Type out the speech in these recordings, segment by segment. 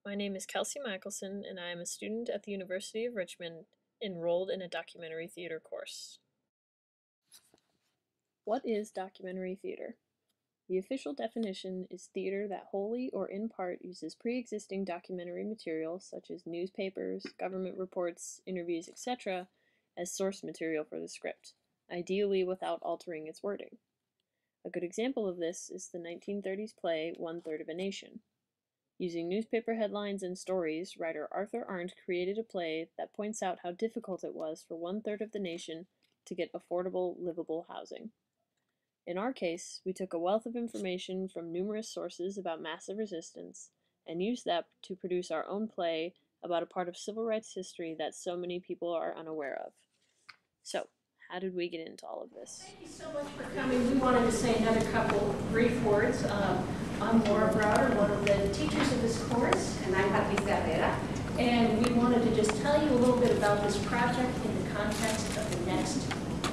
My name is Kelsey Michelson, and I am a student at the University of Richmond, enrolled in a documentary theater course. What is documentary theater? The official definition is theater that wholly or in part uses pre-existing documentary material such as newspapers, government reports, interviews, etc. as source material for the script, ideally without altering its wording. A good example of this is the 1930s play One Third of a Nation. Using newspaper headlines and stories, writer Arthur Arndt created a play that points out how difficult it was for 1/3 of the nation to get affordable, livable housing. In our case, we took a wealth of information from numerous sources about massive resistance and used that to produce our own play about a part of civil rights history that so many people are unaware of. So, how did we get into all of this? Thank you so much for coming. We wanted to say another couple brief words. I'm Laura Browder, one of the teachers of this course. And I'm Patricia Vera. And we wanted to just tell you a little bit about this project in the context of the next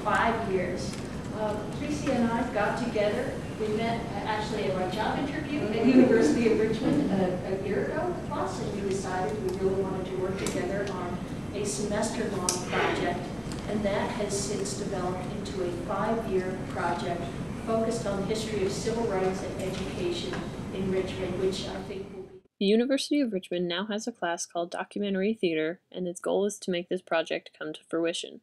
5 years. Patricia and I got together. We met actually at our job interview at University of Richmond a year ago plus, and we decided we really wanted to work together on a semester-long project. And that has since developed into a 5-year project focused on the history of civil rights and education in Richmond, which I think will be. The University of Richmond now has a class called Documentary Theater, and its goal is to make this project come to fruition.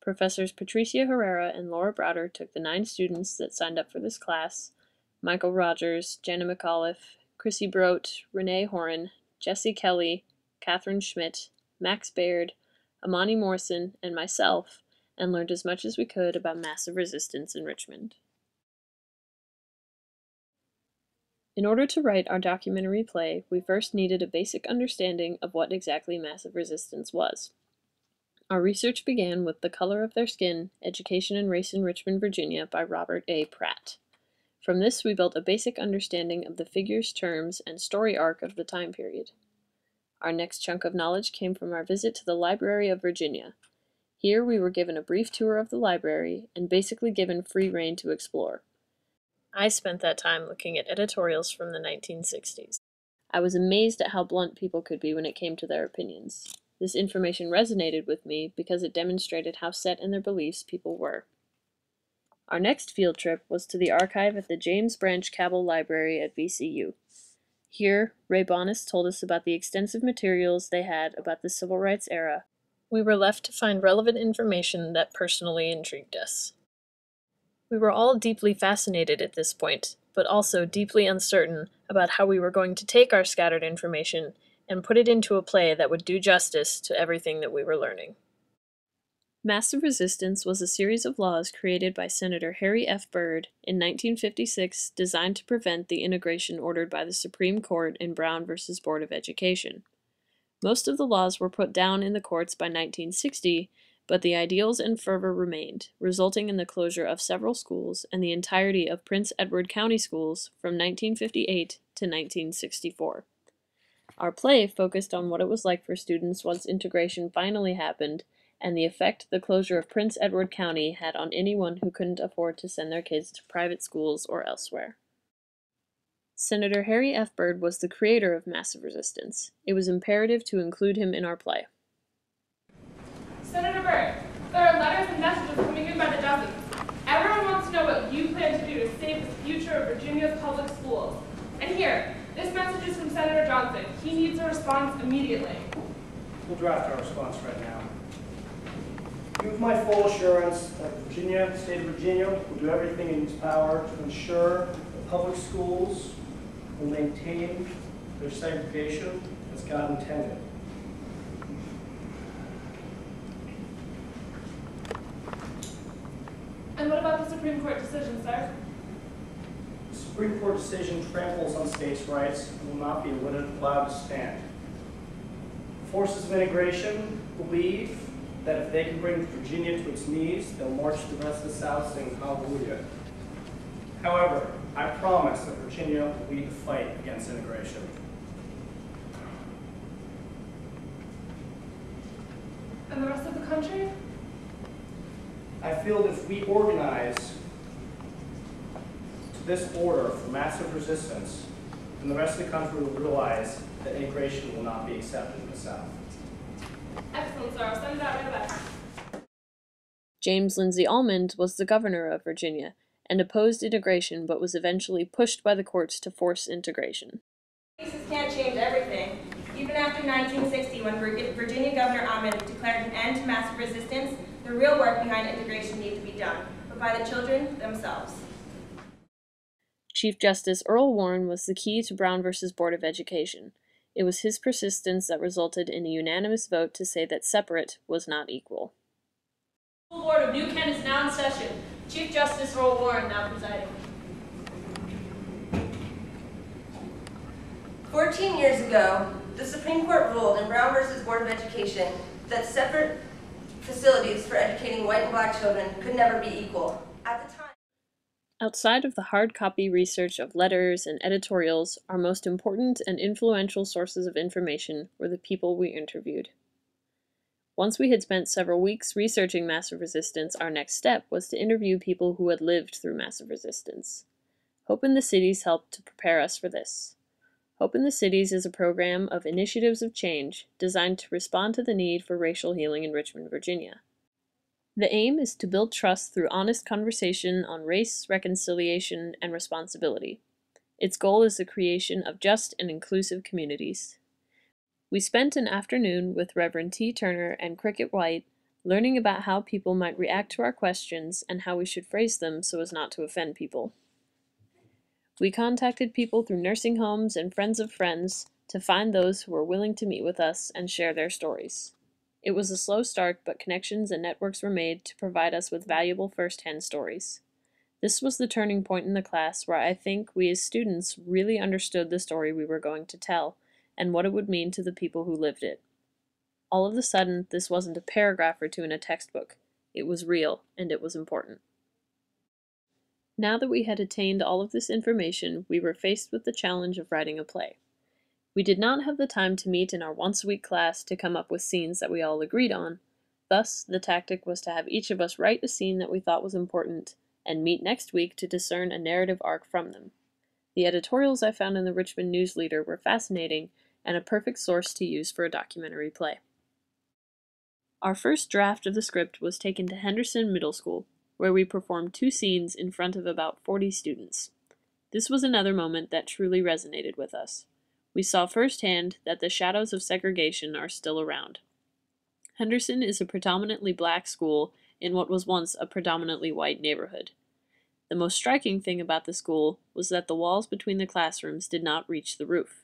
Professors Patricia Herrera and Laura Browder took the 9 students that signed up for this class: Michael Rogers, Jenna McAuliffe, Chrissy Brote, Renee Horan, Jesse Kelly, Catherine Schmidt, Max Baird, Amani Morrison, and myself, and learned as much as we could about massive resistance in Richmond. In order to write our documentary play, we first needed a basic understanding of what exactly massive resistance was. Our research began with The Color of Their Skin, Education and Race in Richmond, Virginia by Robert A. Pratt. From this, we built a basic understanding of the figures, terms, and story arc of the time period. Our next chunk of knowledge came from our visit to the Library of Virginia. Here we were given a brief tour of the library and basically given free rein to explore. I spent that time looking at editorials from the 1960s. I was amazed at how blunt people could be when it came to their opinions. This information resonated with me because it demonstrated how set in their beliefs people were. Our next field trip was to the archive at the James Branch Cabell Library at VCU. Here, Ray Bonas told us about the extensive materials they had about the civil rights era. We were left to find relevant information that personally intrigued us. We were all deeply fascinated at this point, but also deeply uncertain about how we were going to take our scattered information and put it into a play that would do justice to everything that we were learning. Massive resistance was a series of laws created by Senator Harry F. Byrd in 1956 designed to prevent the integration ordered by the Supreme Court in Brown v. Board of Education. Most of the laws were put down in the courts by 1960, but the ideals and fervor remained, resulting in the closure of several schools and the entirety of Prince Edward County schools from 1958 to 1964. Our play focused on what it was like for students once integration finally happened, and the effect the closure of Prince Edward County had on anyone who couldn't afford to send their kids to private schools or elsewhere. Senator Harry F. Byrd was the creator of massive resistance. It was imperative to include him in our play. Senator Byrd, there are letters and messages coming in by the dozens. Everyone wants to know what you plan to do to save the future of Virginia's public schools. And here, this message is from Senator Johnson. He needs a response immediately. We'll draft our response right now. You have my full assurance that the state of Virginia will do everything in its power to ensure that public schools will maintain their segregation as God intended. And what about the Supreme Court decision, sir? The Supreme Court decision tramples on states' rights and will not be allowed to stand. Forces of integration believe that if they can bring Virginia to its knees, they'll march the rest of the South singing hallelujah. However, I promise that Virginia will lead the fight against integration. And the rest of the country? I feel that if we organize to this order for massive resistance, and the rest of the country will realize that integration will not be accepted in the South. Excellent, sir. I'll send it out right away. James Lindsay Almond was the governor of Virginia and opposed integration but was eventually pushed by the courts to force integration. Cases can't change everything. Even after 1960, when Virginia Governor Almond declared an end to massive resistance, the real work behind integration needed to be done, but by the children themselves. Chief Justice Earl Warren was the key to Brown v. Board of Education. It was his persistence that resulted in a unanimous vote to say that separate was not equal. The School Board of New Kent is now in session. Chief Justice Earl Warren now presiding. 14 years ago, the Supreme Court ruled in Brown v. Board of Education that separate facilities for educating white and black children could never be equal. At the time, Outside of the hard copy research of letters and editorials, our most important and influential sources of information were the people we interviewed. Once we had spent several weeks researching massive resistance, our next step was to interview people who had lived through massive resistance. Hope in the Cities helped to prepare us for this. Hope in the Cities is a program of initiatives of change designed to respond to the need for racial healing in Richmond, Virginia. The aim is to build trust through honest conversation on race, reconciliation, and responsibility. Its goal is the creation of just and inclusive communities. We spent an afternoon with Reverend T. Turner and Cricket White learning about how people might react to our questions and how we should phrase them so as not to offend people. We contacted people through nursing homes and friends of friends to find those who were willing to meet with us and share their stories. It was a slow start, but connections and networks were made to provide us with valuable first-hand stories. This was the turning point in the class where I think we as students really understood the story we were going to tell and what it would mean to the people who lived it. All of a sudden, this wasn't a paragraph or two in a textbook. It was real, and it was important. Now that we had attained all of this information, we were faced with the challenge of writing a play. We did not have the time to meet in our once-a-week class to come up with scenes that we all agreed on. Thus, the tactic was to have each of us write a scene that we thought was important, and meet next week to discern a narrative arc from them. The editorials I found in the Richmond News Leader were fascinating and a perfect source to use for a documentary play. Our first draft of the script was taken to Henderson Middle School, where we performed 2 scenes in front of about 40 students. This was another moment that truly resonated with us. We saw firsthand that the shadows of segregation are still around. Henderson is a predominantly black school in what was once a predominantly white neighborhood. The most striking thing about the school was that the walls between the classrooms did not reach the roof.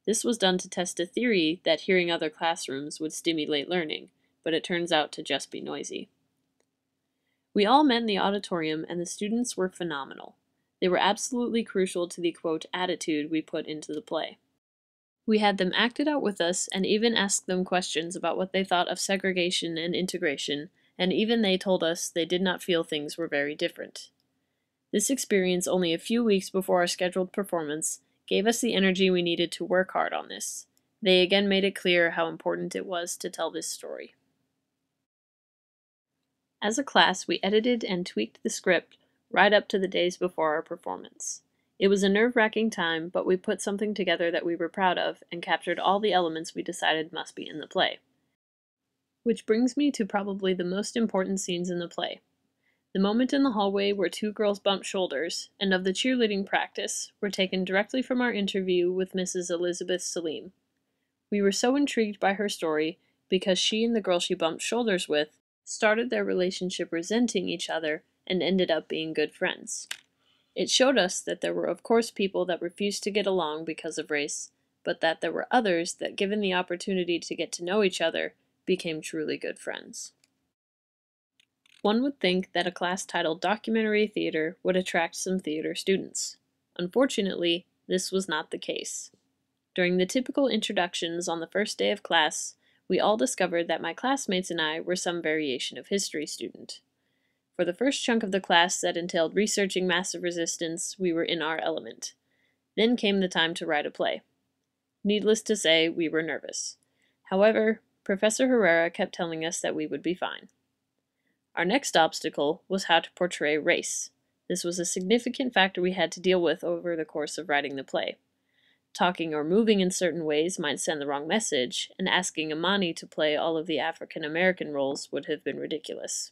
This was done to test a theory that hearing other classrooms would stimulate learning, but it turns out to just be noisy. We all met in the auditorium, and the students were phenomenal. They were absolutely crucial to the, quote, attitude we put into the play. We had them act it out with us and even asked them questions about what they thought of segregation and integration, and even they told us they did not feel things were very different. This experience, only a few weeks before our scheduled performance, gave us the energy we needed to work hard on this. They again made it clear how important it was to tell this story. As a class, we edited and tweaked the script right up to the days before our performance. It was a nerve-wracking time, but we put something together that we were proud of and captured all the elements we decided must be in the play. Which brings me to probably the most important scenes in the play. The moment in the hallway where 2 girls bumped shoulders, and of the cheerleading practice, were taken directly from our interview with Mrs. Elizabeth Salim. We were so intrigued by her story because she and the girl she bumped shoulders with started their relationship resenting each other and ended up being good friends. It showed us that there were of course people that refused to get along because of race, but that there were others that, given the opportunity to get to know each other, became truly good friends. One would think that a class titled Documentary Theater would attract some theater students. Unfortunately, this was not the case. During the typical introductions on the first day of class, we all discovered that my classmates and I were some variation of history student. For the first chunk of the class that entailed researching massive resistance, we were in our element. Then came the time to write a play. Needless to say, we were nervous. However, Professor Herrera kept telling us that we would be fine. Our next obstacle was how to portray race. This was a significant factor we had to deal with over the course of writing the play. Talking or moving in certain ways might send the wrong message, and asking Imani to play all of the African American roles would have been ridiculous.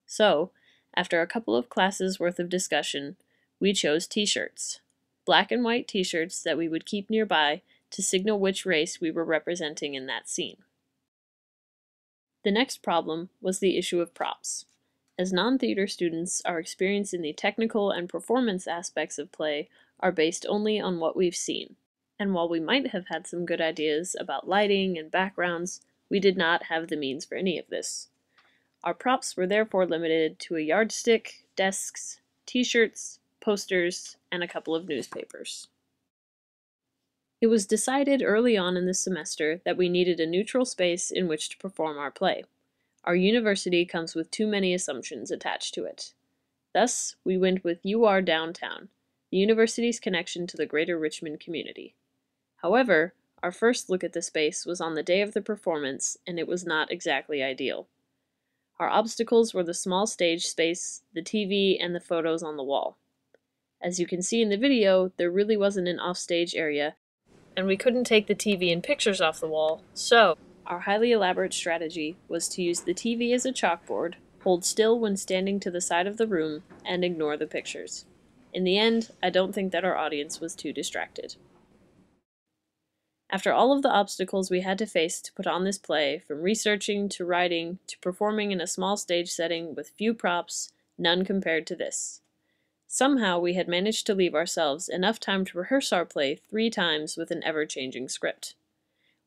So, after a couple of classes worth of discussion, we chose t-shirts. Black and white t-shirts that we would keep nearby to signal which race we were representing in that scene. The next problem was the issue of props. As non-theater students, our experience in the technical and performance aspects of play are based only on what we've seen. And while we might have had some good ideas about lighting and backgrounds, we did not have the means for any of this. Our props were therefore limited to a yardstick, desks, t-shirts, posters, and a couple of newspapers. It was decided early on in the semester that we needed a neutral space in which to perform our play. Our university comes with too many assumptions attached to it. Thus, we went with UR Downtown, the university's connection to the greater Richmond community. However, our first look at the space was on the day of the performance, and it was not exactly ideal. Our obstacles were the small stage space, the TV, and the photos on the wall. As you can see in the video, there really wasn't an offstage area, and we couldn't take the TV and pictures off the wall, so our highly elaborate strategy was to use the TV as a chalkboard, hold still when standing to the side of the room, and ignore the pictures. In the end, I don't think that our audience was too distracted. After all of the obstacles we had to face to put on this play, from researching to writing to performing in a small stage setting with few props, none compared to this. Somehow we had managed to leave ourselves enough time to rehearse our play 3 times with an ever-changing script.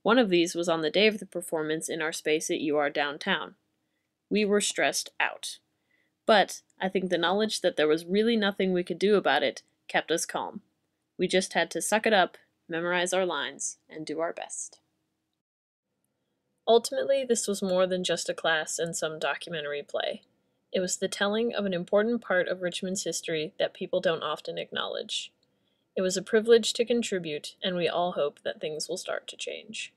One of these was on the day of the performance in our space at UR Downtown. We were stressed out. But I think the knowledge that there was really nothing we could do about it kept us calm. We just had to suck it up, memorize our lines, and do our best. Ultimately, this was more than just a class and some documentary play. It was the telling of an important part of Richmond's history that people don't often acknowledge. It was a privilege to contribute, and we all hope that things will start to change.